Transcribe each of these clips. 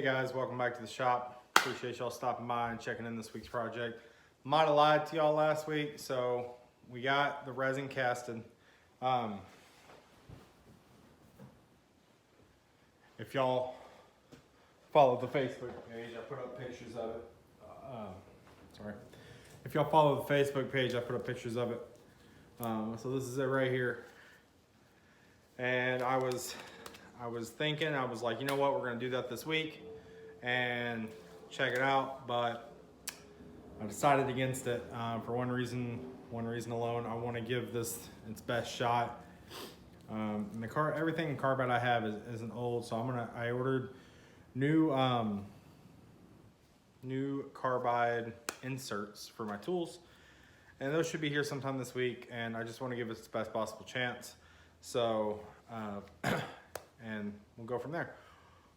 Hey guys, welcome back to the shop. Appreciate y'all stopping by and checking in this week's project. Might have lied to y'all last week, so we got the resin casted. If y'all follow the Facebook page, I put up pictures of it. If y'all follow the Facebook page, I put up pictures of it. So this is it right here. And I was thinking, I was like, you know what, we're gonna do that this week and check it out, but I decided against it for one reason alone. I want to give this its best shot. And everything in carbide I have isn't old, so I ordered new carbide inserts for my tools, and those should be here sometime this week. And I just want to give it its best possible chance. So, and we'll go from there.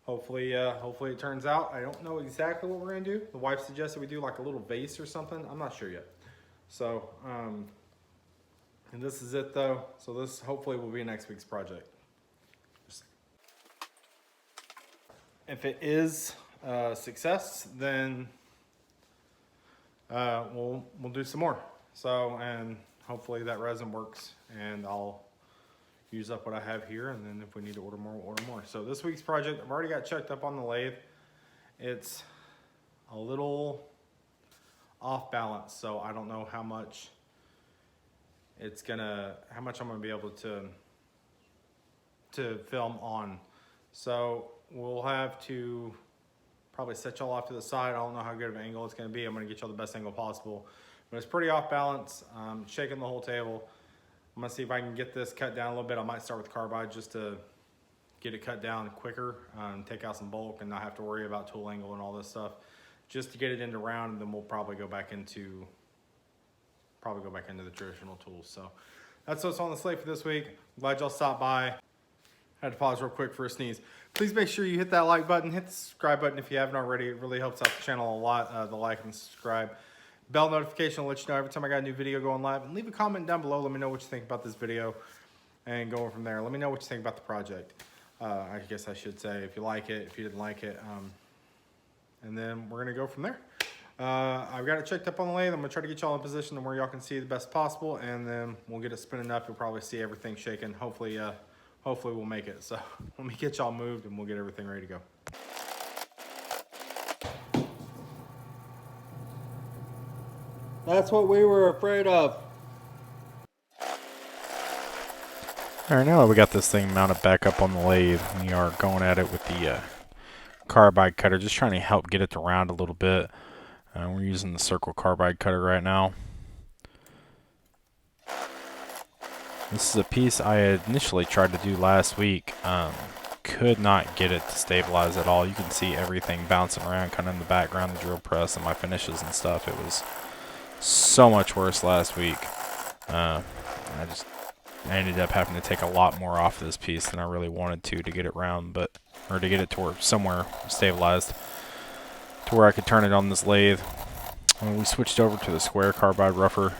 Hopefully it turns out. I don't know exactly what we're gonna do. The wife suggested we do like a little vase or something. I'm not sure yet. So, and this is it though. So this hopefully will be next week's project. If it is a success, then we'll do some more. So, and hopefully that resin works, and I'll use up what I have here, and then if we need to order more, we'll order more. So this week's project, I've already got checked up on the lathe. It's a little off balance, so I don't know how much I'm gonna be able to film on. So we'll have to probably set y'all off to the side. I don't know how good of an angle it's gonna be. I'm gonna get y'all the best angle possible, but it's pretty off balance. Shaking the whole table. I'm gonna see if I can get this cut down a little bit. I might start with carbide just to get it cut down quicker, take out some bulk and not have to worry about tool angle and all this stuff, just to get it into round, and then we'll probably go back into the traditional tools. So that's what's on the slate for this week. Glad y'all stopped by. Had to pause real quick for a sneeze. Please make sure you hit that like button, hit the subscribe button if you haven't already. It really helps out the channel a lot, the like and subscribe. Bell notification will let you know every time I got a new video going live. And leave a comment down below. Let me know what you think about this video, and going from there. Let me know what you think about the project. I guess I should say, if you like it, if you didn't like it. And then we're going to go from there. I've got it checked up on the lathe. I'm going to try to get y'all in position where y'all can see the best possible, and then we'll get it spinning up. You'll probably see everything shaking. Hopefully we'll make it. So let me get y'all moved, and we'll get everything ready to go. That's what we were afraid of. All right, now that we got this thing mounted back up on the lathe, we are going at it with the carbide cutter, just trying to help get it to round a little bit. We're using the circle carbide cutter right now. This is a piece I had initially tried to do last week. Could not get it to stabilize at all. You can see everything bouncing around kind of in the background, the drill press and my finishes and stuff. It was so much worse last week. I ended up having to take a lot more off of this piece than I really wanted to get it round, or to get it to somewhere stabilized to where I could turn it on this lathe. We switched over to the square carbide rougher,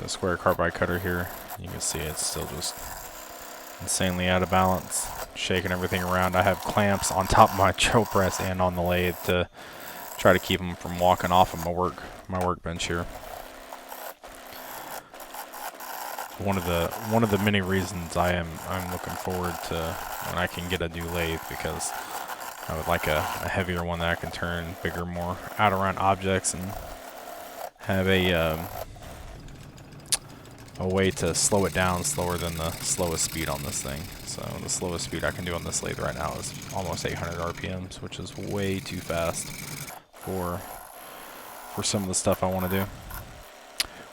the square carbide cutter here. You can see it's still just insanely out of balance, shaking everything around. I have clamps on top of my drill press and on the lathe to try to keep them from walking off of my workbench here. One of the many reasons I'm looking forward to when I can get a new lathe, because I would like a heavier one that I can turn bigger, more out around objects, and have a way to slow it down slower than the slowest speed on this thing. So the slowest speed I can do on this lathe right now is almost 800 RPMs, which is way too fast for some of the stuff I want to do.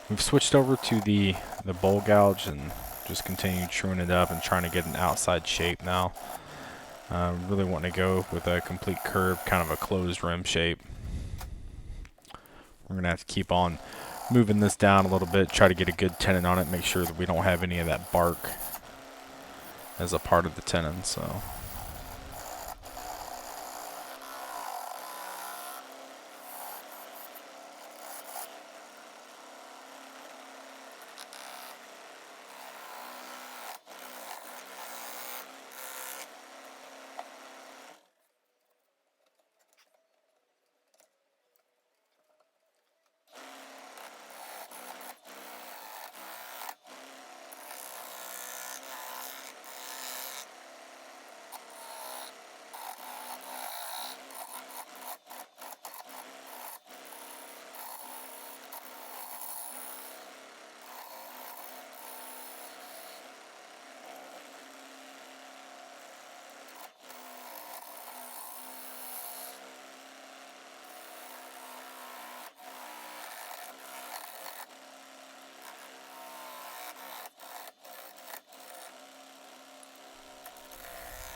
We've switched over to the bowl gouge and just continued truing it up and trying to get an outside shape now. Really wanting to go with a complete curve, kind of a closed rim shape. We're going to have to keep on moving this down a little bit, try to get a good tenon on it, make sure that we don't have any of that bark as a part of the tenon. So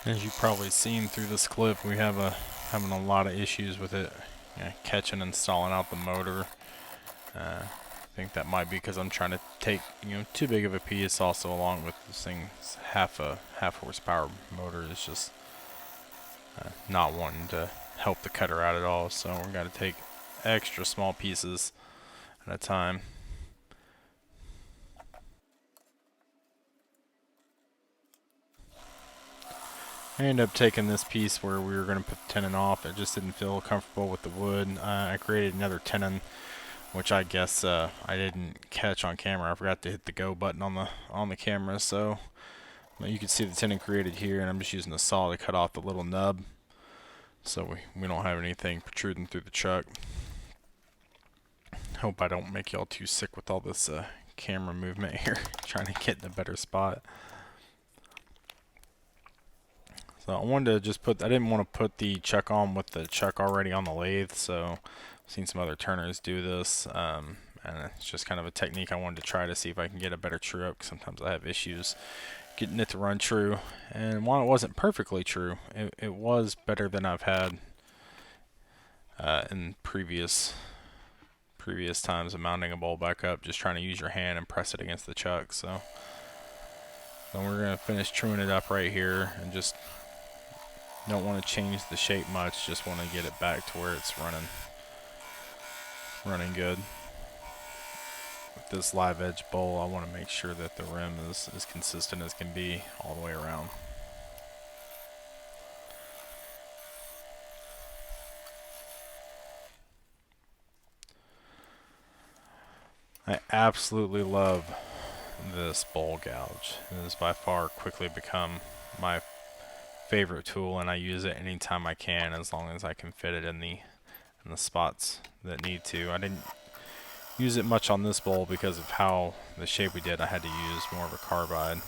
As you've probably seen through this clip, we have having a lot of issues with it catching and stalling out the motor. I think that might be because I'm trying to take too big of a piece. Also, along with this thing's half horsepower motor, is just not wanting to help the cutter out at all. So we're gonna take extra small pieces at a time. I ended up taking this piece where we were going to put the tenon off. It just didn't feel comfortable with the wood. I created another tenon, which I guess I didn't catch on camera. I forgot to hit the go button on the camera, so you can see the tenon created here, and I'm just using a saw to cut off the little nub, so we don't have anything protruding through the chuck. Hope I don't make y'all too sick with all this camera movement here, trying to get in a better spot. So I wanted to just I didn't want to put the chuck on with the chuck already on the lathe, so I've seen some other turners do this, and it's just kind of a technique I wanted to try to see if I can get a better true up, because sometimes I have issues getting it to run true. And while it wasn't perfectly true, it was better than I've had in previous times of mounting a bowl back up, just trying to use your hand and press it against the chuck. So then we're going to finish truing it up right here, and just don't want to change the shape much, just want to get it back to where it's running good. With this live edge bowl, I want to make sure that the rim is as consistent as can be all the way around. I absolutely love this bowl gouge. It has by far quickly become my favorite tool, and I use it anytime I can, as long as I can fit it in the spots that need to. I didn't use it much on this bowl because of how the shape we did. I had to use more of a carbide.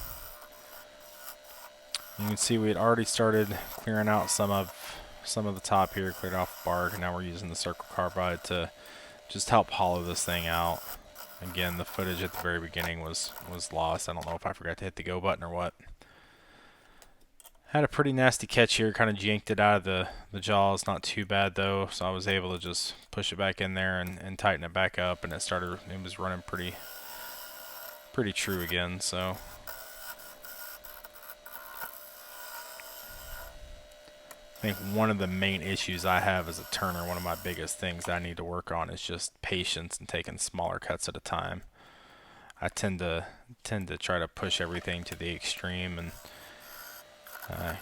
You can see we had already started clearing out some of the top here, cleared off bark, and now we're using the circle carbide to just help hollow this thing out. Again, the footage at the very beginning was lost. I don't know if I forgot to hit the go button or what. Had a pretty nasty catch here, kind of yanked it out of the jaws. Not too bad though, so I was able to just push it back in there and tighten it back up, and it was running pretty true again. So I think one of the main issues I have as a turner, one of my biggest things I need to work on, is just patience and taking smaller cuts at a time. I tend to try to push everything to the extreme, and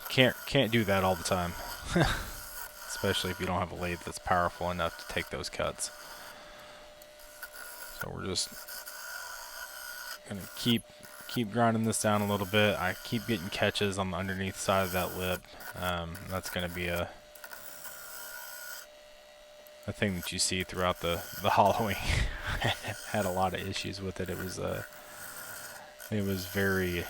can't do that all the time, especially if you don't have a lathe that's powerful enough to take those cuts. So we're just gonna keep grinding this down a little bit. I keep getting catches on the underneath side of that lip. That's gonna be a thing that you see throughout the hollowing. Had a lot of issues with it. It was very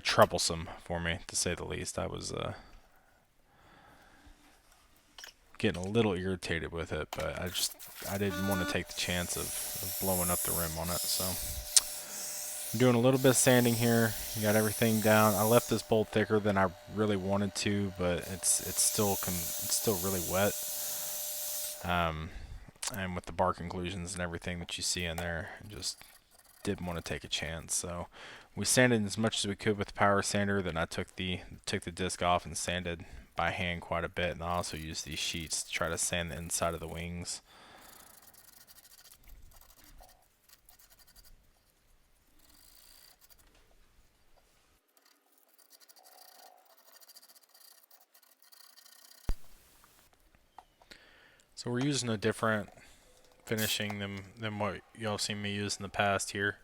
troublesome for me, to say the least. I was getting a little irritated with it, but I didn't want to take the chance of blowing up the rim on it. So I'm doing a little bit of sanding here. Got everything down. I left this bolt thicker than I really wanted to, but it's still really wet. And with the bark inclusions and everything that you see in there, I just didn't want to take a chance. So we sanded as much as we could with the power sander. Then I took the disc off and sanded by hand quite a bit, and I also used these sheets to try to sand the inside of the wings. So we're using a different finishing than what y'all seen me use in the past here.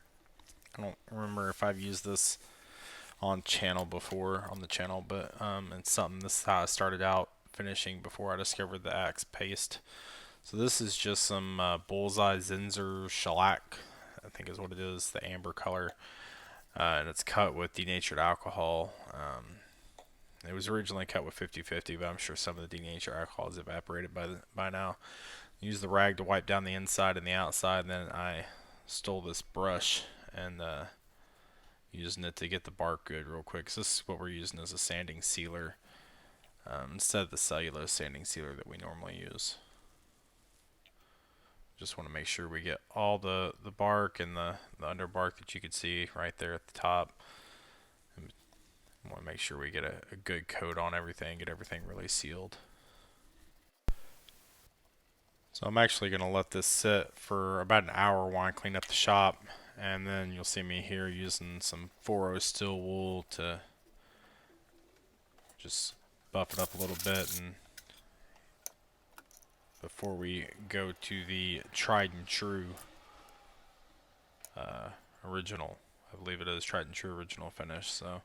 I don't remember if I've used this on the channel, but it's something. This is how I started out finishing before I discovered the axe paste. So this is just some bullseye Zinsser shellac, I think is what it is, the amber color, and it's cut with denatured alcohol. It was originally cut with 50/50, but I'm sure some of the denatured alcohol has evaporated by now. Use the rag to wipe down the inside and the outside, and then I stole this brush and using it to get the bark good real quick. So this is what we're using as a sanding sealer, instead of the cellulose sanding sealer that we normally use. Just want to make sure we get all the bark and the underbark that you could see right there at the top. And want to make sure we get a good coat on everything, get everything really sealed. So I'm actually going to let this sit for about an hour while I clean up the shop, and then you'll see me here using some 4.0 steel wool to just buff it up a little bit, and before we go to the tried and true original, I believe it is tried and true original finish. So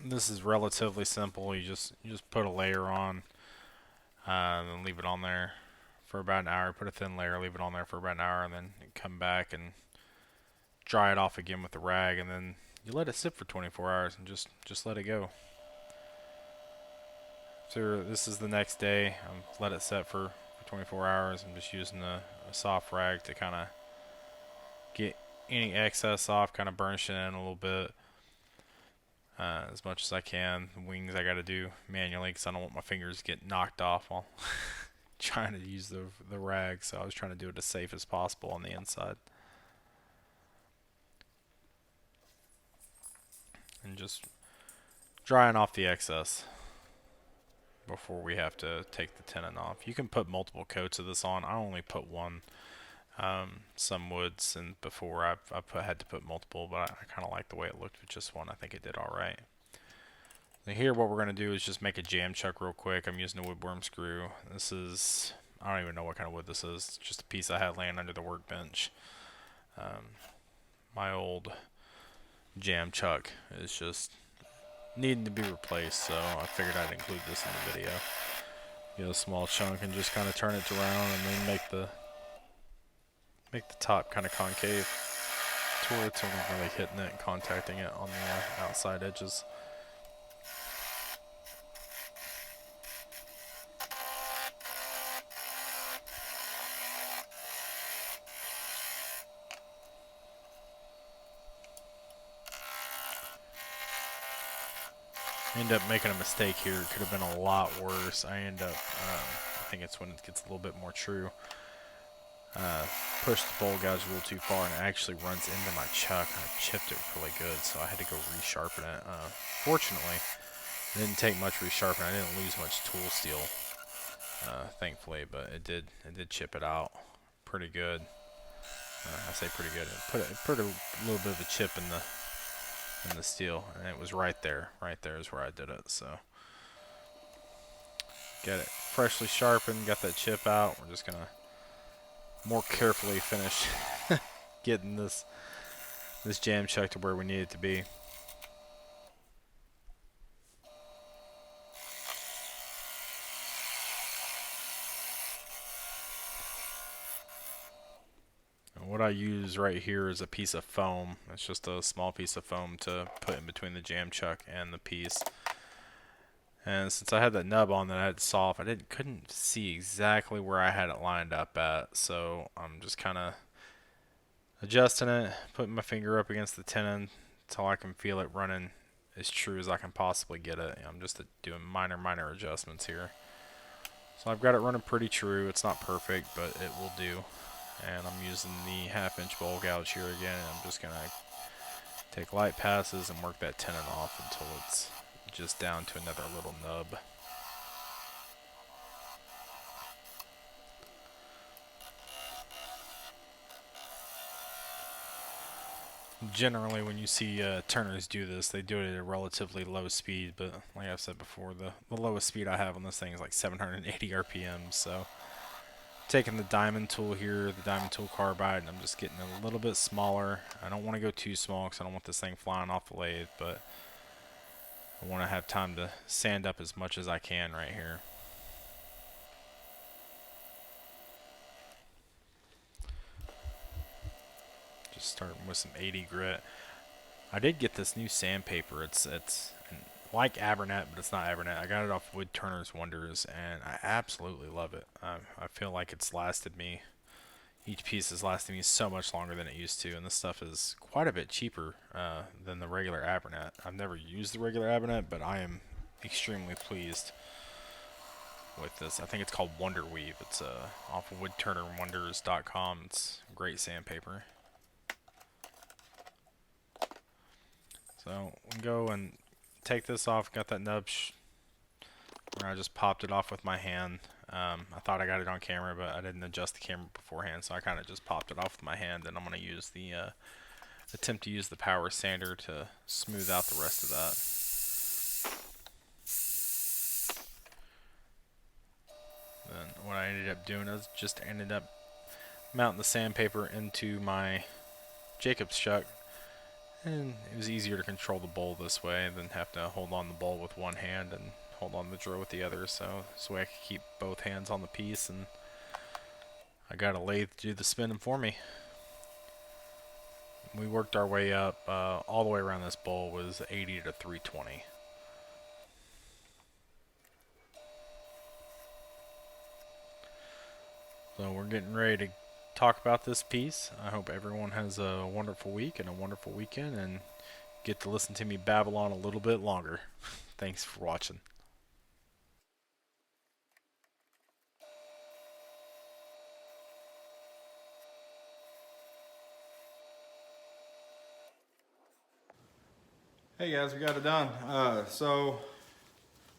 this is relatively simple. You just put a layer on, and then leave it on there for about an hour. Put a thin layer, leave it on there for about an hour, and then come back and dry it off again with the rag, and then you let it sit for 24 hours and just let it go. So this is the next day. Let it set for 24 hours. I'm just using a soft rag to kind of get any excess off, kind of burnish it in a little bit as much as I can. The wings I got to do manually because I don't want my fingers to get knocked off while trying to use the rag. So I was trying to do it as safe as possible on the inside. And just drying off the excess before we have to take the tenon off. You can put multiple coats of this on. I only put one. Some woods, and before I had to put multiple, but I kind of like the way it looked with just one. I think it did all right. Now here what we're going to do is just make a jam chuck real quick. I'm using a woodworm screw. This is, I don't even know what kind of wood this is. It's just a piece I had laying under the workbench. My old jam chuck is just needing to be replaced, so I figured I'd include this in the video. Get a small chunk and just kind of turn it around, and then make the top kind of concave to where it's only really hitting it and contacting it on the outside edges. I end up making a mistake here. It could have been a lot worse. I end up, I think it's when it gets a little bit more true, pushed the bowl gouge a little too far, and it actually runs into my chuck, and I chipped it really good, so I had to go resharpen it. Fortunately, it didn't take much resharpening. I didn't lose much tool steel, thankfully, but it did chip it out pretty good. I say pretty good. It put a little bit of a chip in the steel, and it was right there is where I did it. So get it freshly sharpened, got that chip out. We're just gonna more carefully finish getting this jam chuck to where we need it to be. What I use right here is a piece of foam. It's just a small piece of foam to put in between the jam chuck and the piece. And since I had that nub on that I had soft, I couldn't see exactly where I had it lined up at. So I'm just kind of adjusting it, putting my finger up against the tenon until I can feel it running as true as I can possibly get it. I'm just doing minor adjustments here. So I've got it running pretty true. It's not perfect, but it will do. And I'm using the 1/2-inch bowl gouge here again, and I'm just going to take light passes and work that tenon off until it's just down to another little nub. Generally, when you see turners do this, they do it at a relatively low speed, but like I've said before, the lowest speed I have on this thing is like 780 RPM, so taking the diamond tool here, the diamond tool carbide, and I'm just getting a little bit smaller. I don't want to go too small because I don't want this thing flying off the lathe, but I want to have time to sand up as much as I can right here. Just starting with some 80 grit. I did get this new sandpaper. It's like Abernet, but it's not Abernet. I got it off Woodturner's Wonders, and I absolutely love it. I feel like it's lasted me, each piece is lasting me so much longer than it used to, and this stuff is quite a bit cheaper than the regular Abernet. I've never used the regular Abernet, but I am extremely pleased with this. I think it's called Wonder Weave. It's off of woodturnerwonders.com. It's great sandpaper. So we can go and take this off. Got that nub where I just popped it off with my hand. I thought I got it on camera, but I didn't adjust the camera beforehand, so I kind of just popped it off with my hand, and I'm going to use the attempt to use the power sander to smooth out the rest of that. Then what I ended up doing is just ended up mounting the sandpaper into my Jacob's chuck, and it was easier to control the bowl this way than have to hold on the bowl with one hand and hold on the drill with the other. So this way I could keep both hands on the piece, and I got a lathe to do the spinning for me. We worked our way up all the way around this bowl was 80 to 320. So we're getting ready to talk about this piece. I hope everyone has a wonderful week and a wonderful weekend, and get to listen to me babble on a little bit longer. Thanks for watching. Hey guys, we got it done. So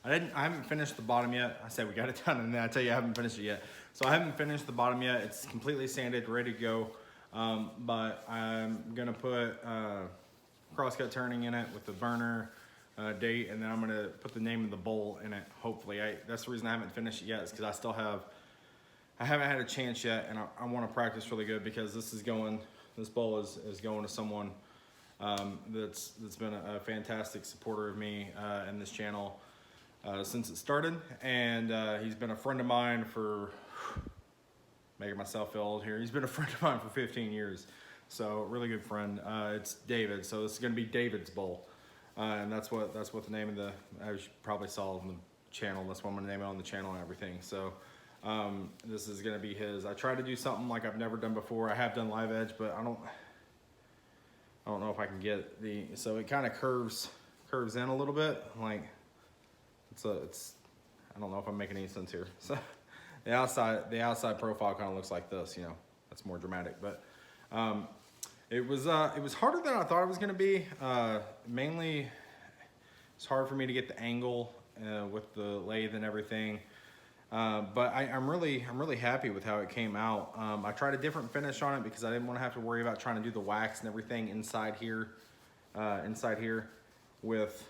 I haven't finished the bottom yet. I said we got it done, and then I tell you I haven't finished it yet. So I haven't finished the bottom yet. It's completely sanded, ready to go. But I'm gonna put crosscut turning in it with the burner date, and then I'm gonna put the name of the bowl in it. Hopefully, that's the reason I haven't finished it yet, is because I haven't had a chance yet, and I want to practice really good, because this bowl is going to someone that's been a fantastic supporter of me and this channel since it started, and he's been a friend of mine for, making myself feel old here, he's been a friend of mine for 15 years, so really good friend. It's David, so this is going to be David's bowl, and that's what the name of the, as you probably saw on the channel, that's what I'm going to name it on the channel and everything. So this is going to be his. I try to do something like I've never done before. I have done live edge, but I don't know if I can get so it kind of curves in a little bit, like it's I don't know if I'm making any sense here. So the outside profile kind of looks like this, you know, that's more dramatic, but it was harder than I thought it was going to be. Mainly it's hard for me to get the angle with the lathe and everything. But I'm really happy with how it came out. I tried a different finish on it because I didn't want to have to worry about trying to do the wax and everything inside here with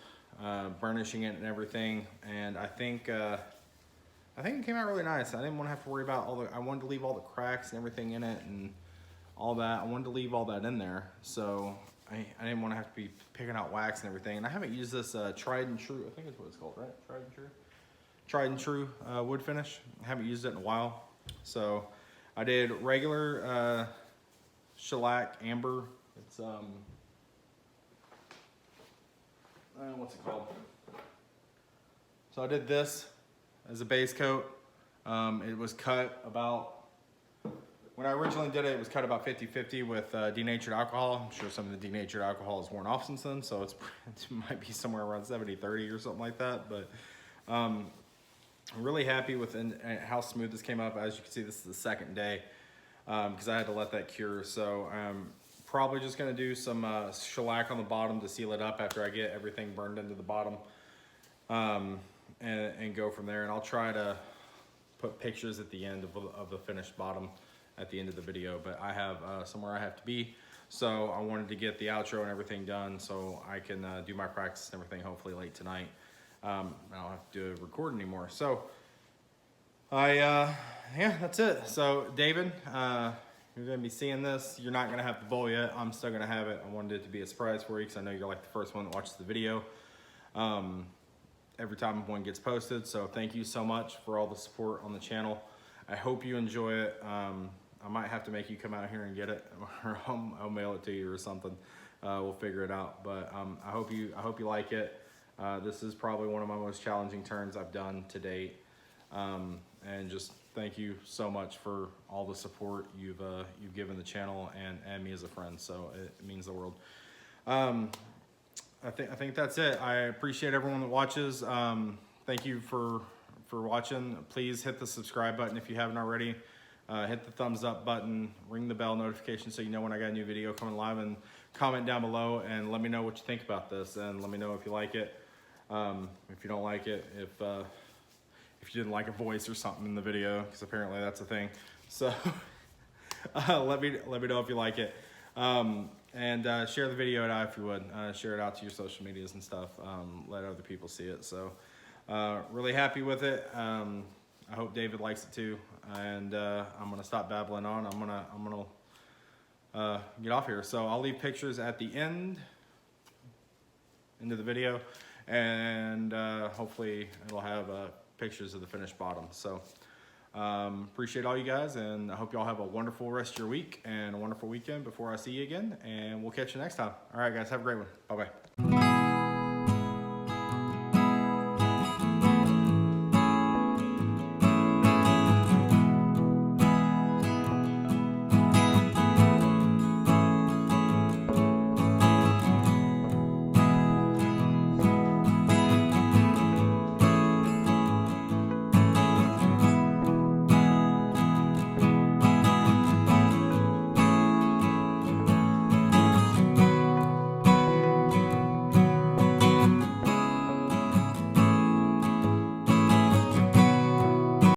burnishing it and everything. And I think it came out really nice. I didn't want to have to worry about I wanted to leave all the cracks and everything in it and all that. I wanted to leave all that in there. So I didn't want to have to be picking out wax and everything. And I haven't used this tried and true, I think that's what it's called, right? Tried and true wood finish. I haven't used it in a while. So I did regular shellac amber. It's what's it called? So I did this as a base coat. It was cut about, when I originally did it, it was cut about 50-50 with denatured alcohol. I'm sure some of the denatured alcohol has worn off since then, so it might be somewhere around 70-30 or something like that. But I'm really happy with how smooth this came up. As you can see, this is the second day because I had to let that cure. So I'm probably just gonna do some shellac on the bottom to seal it up after I get everything burned into the bottom, and go from there. And I'll try to put pictures at the end of the finished bottom at the end of the video, but I have somewhere I have to be. So I wanted to get the outro and everything done so I can do my practice and everything hopefully late tonight. I don't have to record anymore. So yeah, that's it. So David, you're gonna be seeing this. You're not gonna have the bowl yet. I'm still gonna have it. I wanted it to be a surprise for you because I know you're like the first one that watches the video every time one gets posted. So thank you so much for all the support on the channel. I hope you enjoy it. I might have to make you come out here and get it, or I'll mail it to you or something. We'll figure it out. But I hope you like it. This is probably one of my most challenging turns I've done to date. And just thank you so much for all the support you've given the channel and me as a friend. So it means the world. I think that's it. I appreciate everyone that watches. Thank you for watching. Please hit the subscribe button if you haven't already. Hit the thumbs up button, ring the bell notification so you know when I got a new video coming live, and comment down below and let me know what you think about this, and let me know if you like it. If you don't like it, if you didn't like a voice or something in the video, because apparently that's a thing. So let me know if you like it. And share the video out if you would. Share it out to your social medias and stuff. Let other people see it. So really happy with it. I hope David likes it too. And I'm gonna stop babbling on. I'm gonna get off here. So I'll leave pictures at the end of the video, and hopefully it'll have pictures of the finished bottom. So appreciate all you guys, and I hope y'all have a wonderful rest of your week and a wonderful weekend before I see you again, and we'll catch you next time. All right, guys, have a great one. Bye-bye.